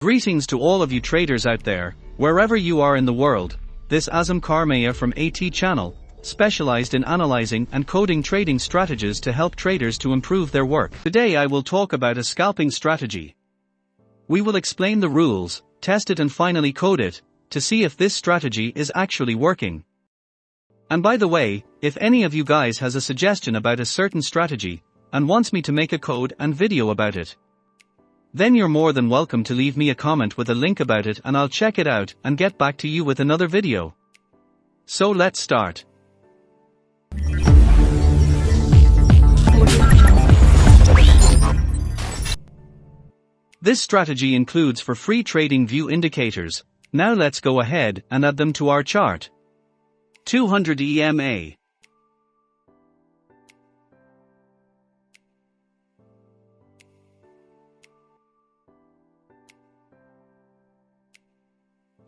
Greetings to all of you traders out there, wherever you are in the world. This Azam Karmaya from AT channel, specialized in analyzing and coding trading strategies to help traders to improve their work. Today I will talk about a scalping strategy. We will explain the rules, test it and finally code it, to see if this strategy is actually working. And by the way, if any of you guys has a suggestion about a certain strategy, and wants me to make a code and video about it, then you're more than welcome to leave me a comment with a link about it and I'll check it out and get back to you with another video. So let's start. This strategy includes for free trading view indicators. Now let's go ahead and add them to our chart. 200 EMA.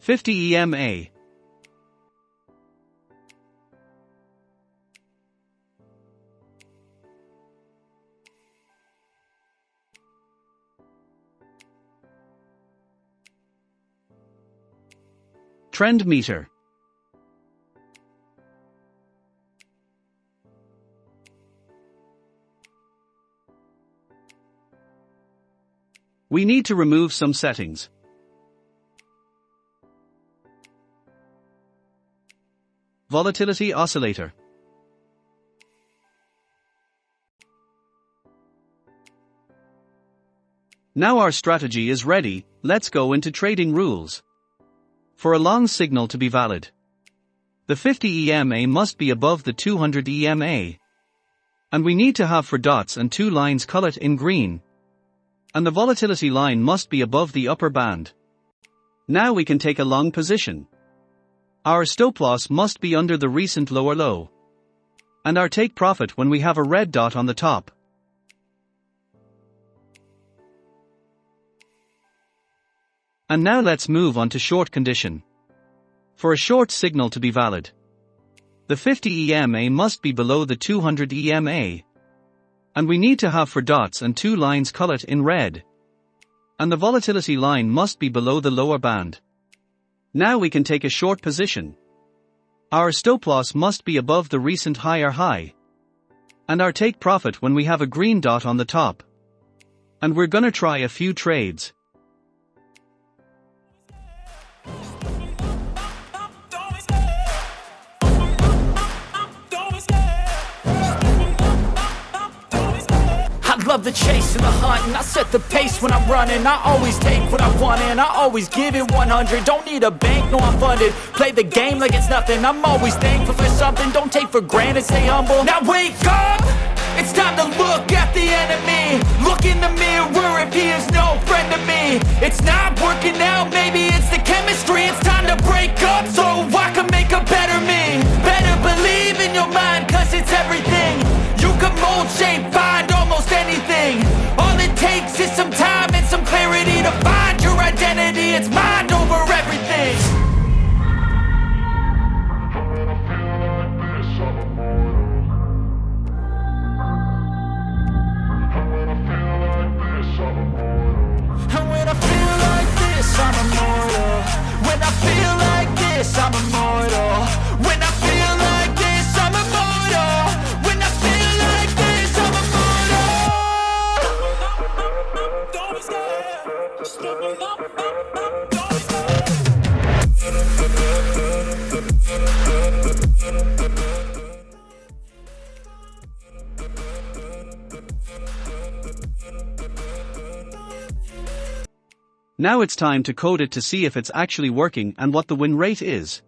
$50 EMA. Trend meter. We need to remove some settings. Volatility oscillator. Now our strategy is ready, let's go into trading rules. For a long signal to be valid, the 50 EMA must be above the 200 EMA. And we need to have for dots and two lines colored in green. And the volatility line must be above the upper band. Now we can take a long position. Our stop loss must be under the recent lower low. And our take profit when we have a red dot on the top. And now let's move on to short condition. For a short signal to be valid, the 50 EMA must be below the 200 EMA. And we need to have for dots and two lines colored in red. And the volatility line must be below the lower band. Now we can take a short position. Our stop loss must be above the recent higher high. And our take profit when we have a green dot on the top. And we're gonna try a few trades. I love the chase and the hunt, and I set the pace when I'm running. I always take what I want and I always give it 100. Don't need a bank, no I'm funded. Play the game like it's nothing. I'm always thankful for something. Don't take for granted, stay humble. Now wake up! It's time to look at the enemy. Look in the mirror if he is no friend to me. It's not working out, maybe it's the chemistry. It's time to break up so I can make a better me. Better believe in your mind, cause it's everything. You can mold, shape, find almost anything. All it takes is some time and some clarity to find your identity. It's mind over everything. And when I feel like this, I'm immortal. When I feel like this, I'm immortal. When I feel like this, I'm immortal. When I feel like this, I'm immortal. Don't be scared. Just let me know. Don't be scared. Now it's time to code it to see if it's actually working and what the win rate is.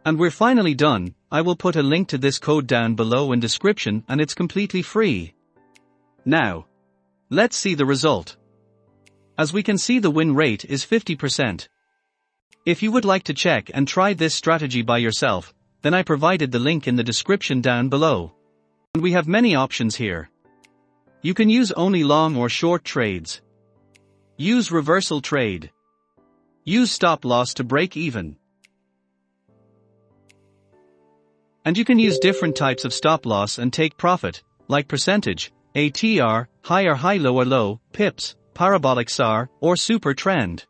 And we're finally done. I will put a link to this code down below in description and it's completely free. Now, let's see the result. As we can see, the win rate is 50%. If you would like to check and try this strategy by yourself, then I provided the link in the description down below. And we have many options here. You can use only long or short trades. Use reversal trade. Use stop loss to break even. And you can use different types of stop loss and take profit, like percentage, ATR, high or high low or low, pips, parabolic SAR, or super trend.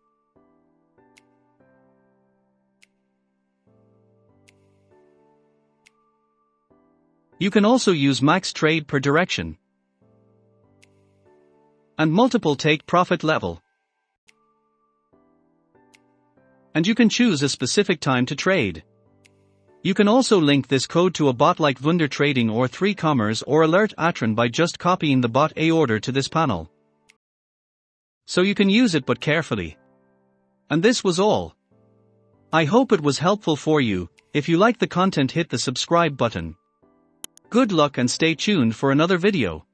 You can also use max trade per direction and multiple take profit level. And you can choose a specific time to trade. You can also link this code to a bot like Wunder Trading or 3Commerce or Alert Atron by just copying the bot A order to this panel. So you can use it but carefully. And this was all. I hope it was helpful for you. If you like the content, hit the subscribe button. Good luck and stay tuned for another video.